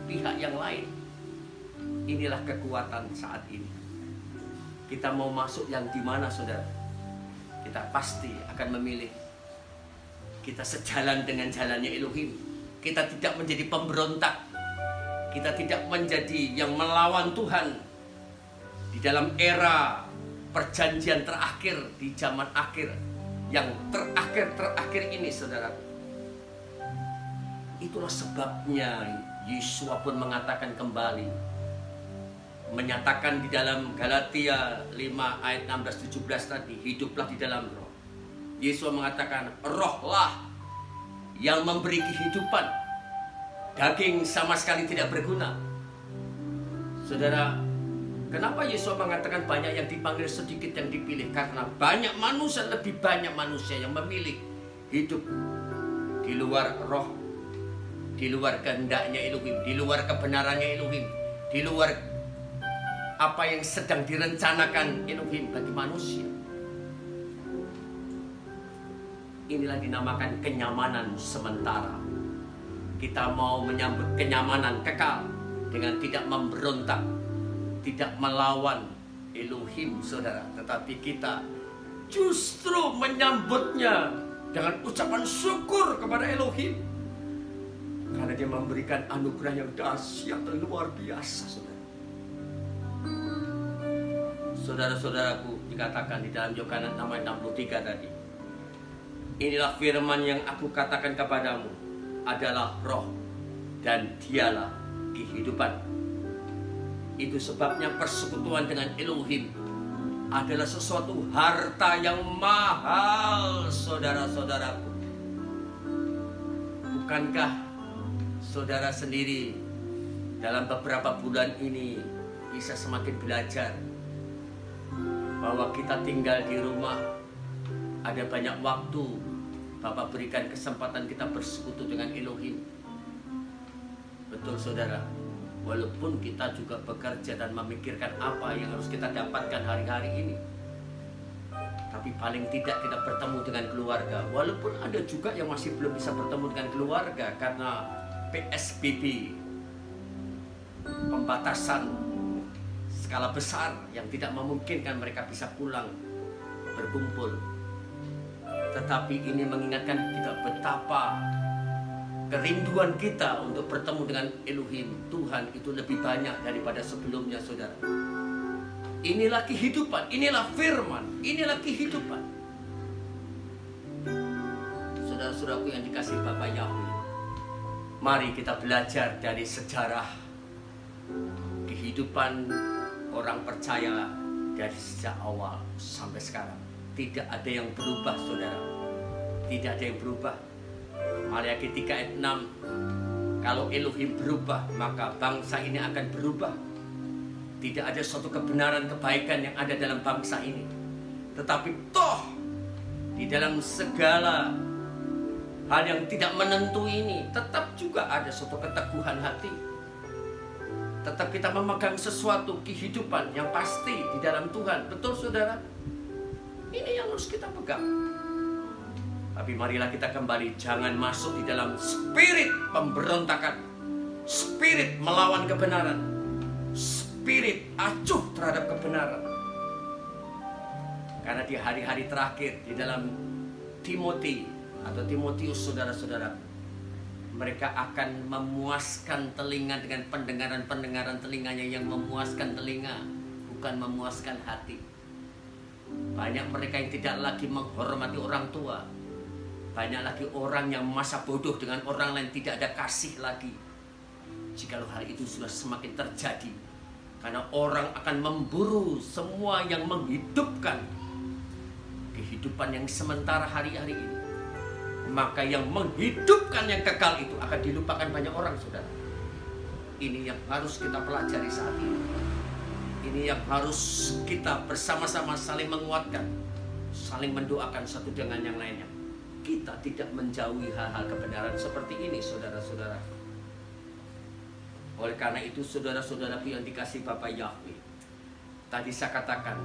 pihak yang lain. Inilah kekuatan saat ini. Kita mau masuk yang di mana, saudara? Kita pasti akan memilih kita sejalan dengan jalannya Elohim. Kita tidak menjadi pemberontak. Kita tidak menjadi yang melawan Tuhan. Di dalam era perjanjian terakhir, di zaman akhir, yang terakhir ini, saudara. Itulah sebabnya Yesus pun mengatakan kembali, menyatakan di dalam Galatia 5 ayat 16-17 tadi, hiduplah di dalam roh. Yesus mengatakan, rohlah yang memberi kehidupan, daging sama sekali tidak berguna. Saudara, kenapa Yesus mengatakan banyak yang dipanggil, sedikit yang dipilih? Karena banyak manusia, lebih banyak manusia yang memilih hidup di luar roh, di luar kehendaknya Elohim, di luar kebenarannya Elohim, di luar apa yang sedang direncanakan Elohim bagi manusia. Inilah dinamakan kenyamanan sementara. Kita mau menyambut kenyamanan kekal dengan tidak memberontak, tidak melawan Elohim, saudara. Tetapi kita justru menyambutnya dengan ucapan syukur kepada Elohim, karena dia memberikan anugerah yang dahsyat dan luar biasa, saudara. Saudara-saudaraku, dikatakan di dalam Yohanes 6:63 tadi, inilah firman yang aku katakan kepadamu, adalah roh dan dialah kehidupan. Itu sebabnya persekutuan dengan Elohim adalah sesuatu harta yang mahal, saudara-saudaraku. Bukankah saudara sendiri dalam beberapa bulan ini bisa semakin belajar bahwa kita tinggal di rumah, ada banyak waktu. Bapak berikan kesempatan kita bersekutu dengan Elohim. Betul saudara, walaupun kita juga bekerja dan memikirkan apa yang harus kita dapatkan hari-hari ini, tapi paling tidak kita bertemu dengan keluarga. Walaupun ada juga yang masih belum bisa bertemu dengan keluarga karena PSBB, pembatasan skala besar yang tidak memungkinkan mereka bisa pulang berkumpul. Tetapi ini mengingatkan kita betapa kerinduan kita untuk bertemu dengan Elohim, Tuhan, itu lebih banyak daripada sebelumnya, saudara. Inilah kehidupan, inilah firman, inilah kehidupan. Saudara-saudaraku yang dikasihi Bapa Yahweh, mari kita belajar dari sejarah kehidupan orang percaya dari sejak awal sampai sekarang. Tidak ada yang berubah, saudara. Tidak ada yang berubah. Maliaki 3 ayat 6, kalau Elohim berubah, maka bangsa ini akan berubah. Tidak ada suatu kebenaran, kebaikan yang ada dalam bangsa ini. Tetapi toh, di dalam segala hal yang tidak menentu ini, tetap juga ada suatu keteguhan hati. Tetap kita memegang sesuatu kehidupan yang pasti di dalam Tuhan. Betul saudara? Ini yang harus kita pegang. Tapi marilah kita kembali, jangan masuk di dalam spirit pemberontakan, spirit melawan kebenaran, spirit acuh terhadap kebenaran. Karena di hari-hari terakhir di dalam Timothy atau Timotius, saudara-saudara, mereka akan memuaskan telinga dengan pendengaran-pendengaran telinganya yang memuaskan telinga, bukan memuaskan hati. Banyak mereka yang tidak lagi menghormati orang tua. Banyak lagi orang yang masa bodoh dengan orang lain, tidak ada kasih lagi. Jikalau hal itu sudah semakin terjadi, karena orang akan memburu semua yang menghidupkan kehidupan yang sementara hari-hari ini, maka yang menghidupkan yang kekal itu akan dilupakan banyak orang, saudara. Ini yang harus kita pelajari saat ini. Ini yang harus kita bersama-sama saling menguatkan, saling mendoakan satu dengan yang lainnya. Kita tidak menjauhi hal-hal kebenaran seperti ini, saudara-saudara. Oleh karena itu, saudara-saudaraku yang dikasihi Bapa Yahweh, tadi saya katakan,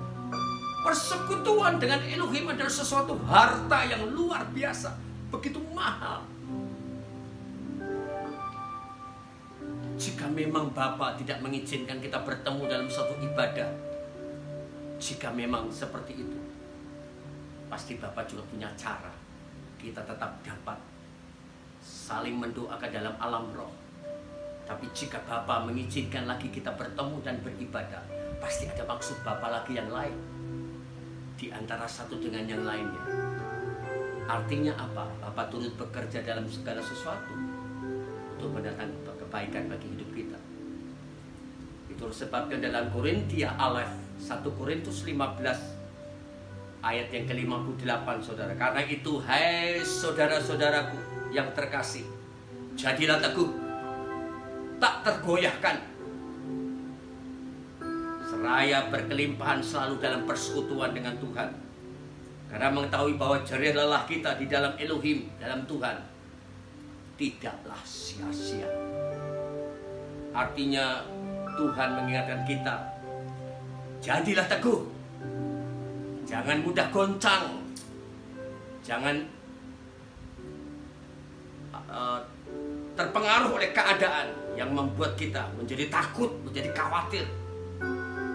persekutuan dengan Elohim adalah sesuatu harta yang luar biasa, begitu mahal. Jika memang Bapa tidak mengizinkan kita bertemu dalam suatu ibadah, jika memang seperti itu, pasti Bapa juga punya cara kita tetap dapat saling mendoakan dalam alam roh. Tapi jika Bapa mengizinkan lagi kita bertemu dan beribadah, pasti ada maksud Bapa lagi yang lain di antara satu dengan yang lainnya. Artinya apa? Bapa turut bekerja dalam segala sesuatu untuk mendatangkan kebaikan bagi hidup kita. Itu sebabnya dalam Korintia Alef 1 Korintus 15 ayat yang ke-58, saudara. Karena itu, hai saudara-saudaraku yang terkasih, jadilah teguh, tak tergoyahkan, seraya berkelimpahan selalu dalam persekutuan dengan Tuhan. Karena mengetahui bahwa jerih lelah kita di dalam Elohim, dalam Tuhan, tidaklah sia-sia. Artinya Tuhan mengingatkan kita, jadilah teguh, jangan mudah goncang, jangan terpengaruh oleh keadaan yang membuat kita menjadi takut, menjadi khawatir,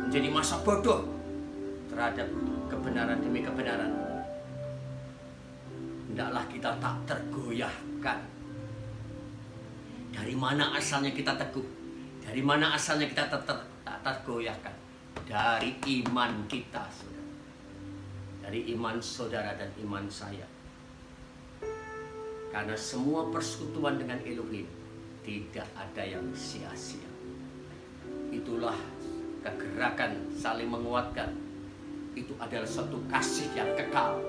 menjadi masa bodoh terhadap kebenaran demi kebenaran. Hendaklah kita tak tergoyahkan. Dari mana asalnya kita teguh? Dari mana asalnya kita tak tergoyahkan? Dari iman kita, saudara. Dari iman saudara dan iman saya. Karena semua persekutuan dengan Elohim tidak ada yang sia-sia. Itulah kegerakan saling menguatkan. Itu adalah suatu kasih yang kekal.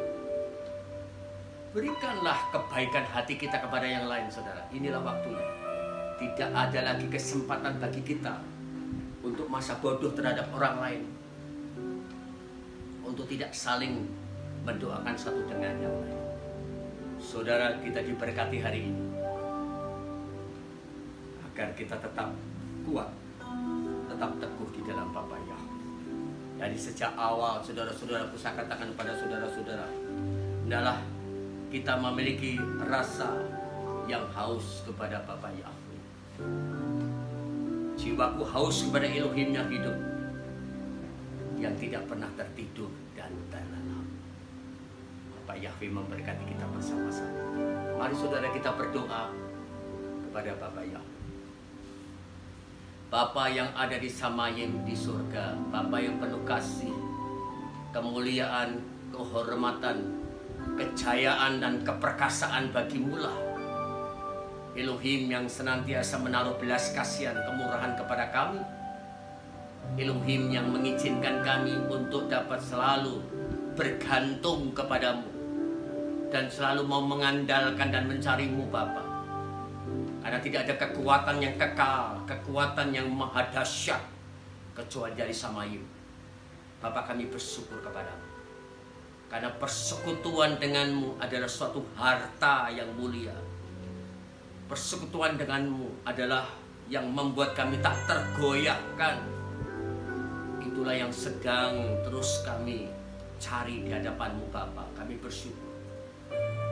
Berikanlah kebaikan hati kita kepada yang lain, saudara. Inilah waktunya. Tidak ada lagi kesempatan bagi kita untuk masa bodoh terhadap orang lain. untuk tidak saling mendoakan satu dengan yang lain. Saudara, kita diberkati hari ini agar kita tetap kuat, tetap teguh di dalam Bapa Yahweh. Dari sejak awal, saudara-saudaraku, saya katakan kepada saudara-saudara, hendaklah kita memiliki rasa yang haus kepada Bapa Yahweh. Jiwaku haus kepada Elohim yang hidup, yang tidak pernah tertidur dan terlelap. Bapa Yahweh memberkati kita bersama-sama. Mari saudara kita berdoa kepada Bapa Yahweh. Bapa yang ada di Samayim di surga, Bapa yang penuh kasih, kemuliaan, kehormatan, kejayaan dan keperkasaan bagimu-lah. Elohim yang senantiasa menaruh belas kasihan kemurahan kepada kami. Elohim yang mengizinkan kami untuk dapat selalu bergantung kepadamu dan selalu mau mengandalkan dan mencarimu Bapa. Karena tidak ada kekuatan yang kekal, kekuatan yang maha dahsyat kecuali dari Samayim. Bapa, kami bersyukur kepadamu. Karena persekutuan denganmu adalah suatu harta yang mulia. Persekutuan denganmu adalah yang membuat kami tak tergoyahkan. Itulah yang sedang terus kami cari di hadapanmu Bapa. Kami bersyukur.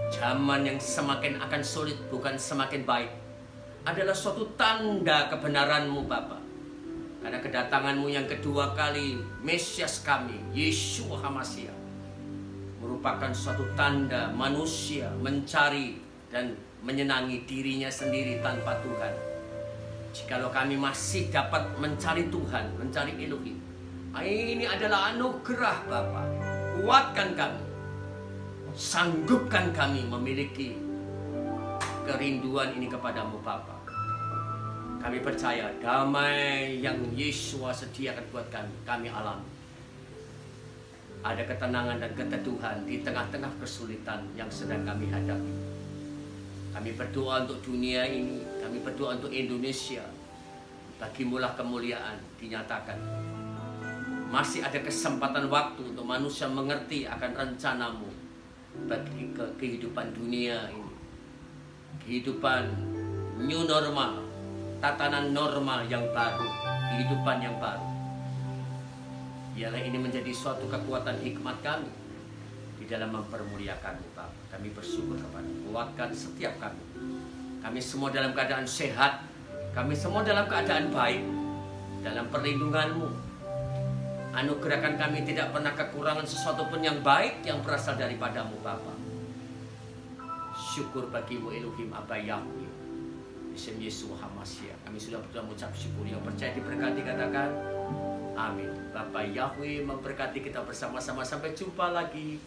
Zaman yang semakin akan sulit bukan semakin baik, adalah suatu tanda kebenaranmu Bapa. Karena kedatanganmu yang kedua kali, Mesias kami, Yeshua HaMashiach, merupakan suatu tanda manusia mencari dan menyenangi dirinya sendiri tanpa Tuhan. Jikalau kami masih dapat mencari Tuhan, mencari Elohim, ini adalah anugerah Bapa. Kuatkan kami, sanggupkan kami memiliki kerinduan ini kepadamu Bapa. Kami percaya damai yang Yeshua sediakan buat kami alami. Ada ketenangan dan keteduhan di tengah-tengah kesulitan yang sedang kami hadapi. Kami berdoa untuk dunia ini, kami berdoa untuk Indonesia. Bagimulah kemuliaan dinyatakan. Masih ada kesempatan waktu untuk manusia mengerti akan rencanamu bagi kehidupan dunia ini. Kehidupan new normal, tatanan normal yang baru, kehidupan yang baru. Ialah ini menjadi suatu kekuatan hikmat kami di dalam mempermuliakanmu Bapa. Kami bersyukur kepada-Mu. Kuatkan setiap kami. Kami semua dalam keadaan sehat, kami semua dalam keadaan baik, dalam perlindungan-Mu. Anugerahkan kami tidak pernah kekurangan sesuatu pun yang baik yang berasal daripada-Mu Bapa. Syukur bagimu Elohim Abba Yahweh. Isem Yeshua HaMashiach. Kami sudah mengucap syukur. Yang percaya diberkati katakan amin. Bapa Yahweh memberkati kita bersama-sama. Sampai jumpa lagi.